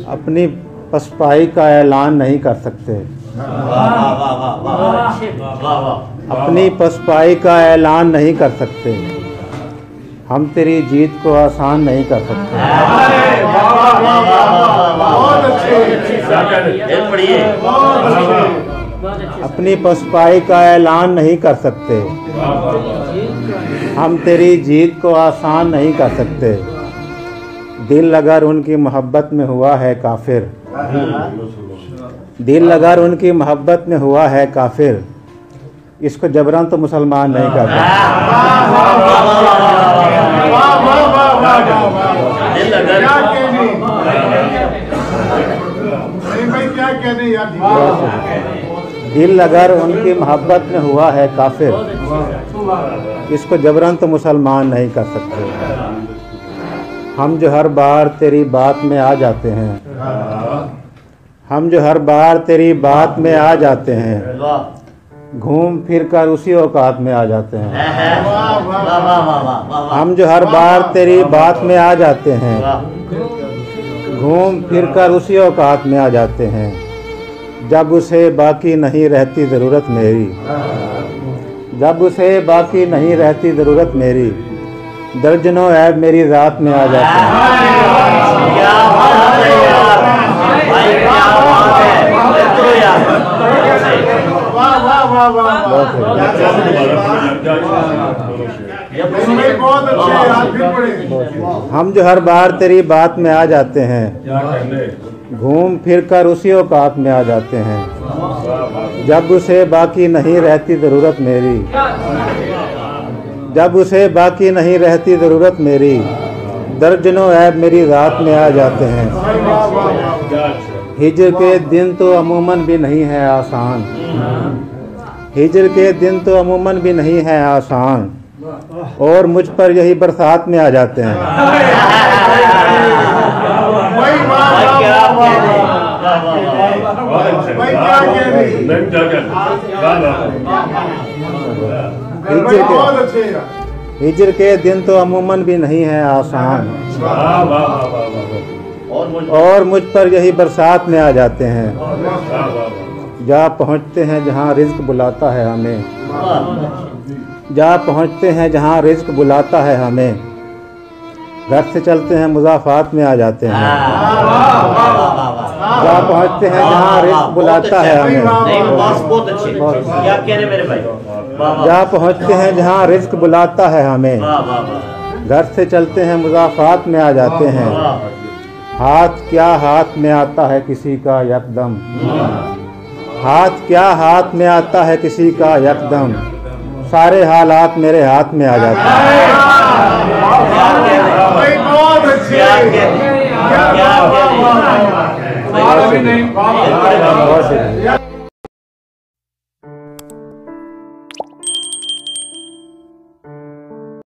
अपनी पसपाई का ऐलान नहीं कर सकते, अपनी पसपाई का ऐलान नहीं कर सकते, हम तेरी जीत को आसान नहीं कर सकते। अपनी पसपाई का ऐलान नहीं कर सकते, हम तेरी जीत को आसान नहीं कर सकते। दिल अगर उनकी मोहब्बत में हुआ है काफिर, दिल अगर उनकी मोहब्बत में हुआ है काफिर, इसको जबरन तो मुसलमान नहीं करते। दिल अगर उनकी मोहब्बत में हुआ है काफिर, इसको जबरन तो मुसलमान नहीं कर सकते। हम जो हर बार तेरी बात में आ जाते हैं, हम जो हर बार तेरी बात में आ जाते हैं, घूम फिर कर उसी औकात में आ जाते हैं। हम जो हर बार तेरी बात में आ जाते हैं, घूम फिर कर उसी औकात में आ जाते हैं। जब उसे बाकी नहीं रहती ज़रूरत मेरी, जब उसे बाकी नहीं रहती ज़रूरत मेरी, दर्जनों ऐब मेरी ज़ात में आ जाते हैं। हम जो हर बार तेरी बात में आ जाते हैं, घूम फिर कर उसी औकात में आ जाते हैं। जब उसे बाकी नहीं रहती ज़रूरत मेरी, जब उसे बाकी नहीं रहती ज़रूरत मेरी, दर्जनों ऐब मेरी ज़ात में आ जाते हैं। हिजर के दिन तो अमूमन भी नहीं है आसान, हिजर के दिन तो अमूमन भी नहीं है आसान, और मुझ पर यही बरसात में आ जाते हैं। हिजर के दिन तो अमूमन भी नहीं है आसान, और मुझ पर यही बरसात में आ जाते हैं। जा पहुँचते हैं जहाँ रिज़्क़ बुलाता है हमें, जा पहुँचते हैं जहाँ रिज़्क़ बुलाता है हमें, घर से चलते हैं मुज़ाफ़ात में आ जाते हैं। जा पहुँचते हैं जहाँ रिज़्क़ बुलाता है हमें, जा पहुँचते हैं जहाँ रिज़्क़ बुलाता है हमें, घर से चलते हैं मुज़ाफ़ात में आ जाते हैं। हाथ क्या हाथ में आता है किसी का यकदम, हाथ क्या हाथ में आता है किसी का यकदम, सारे हालात मेरे हाथ में आ जाते हैं।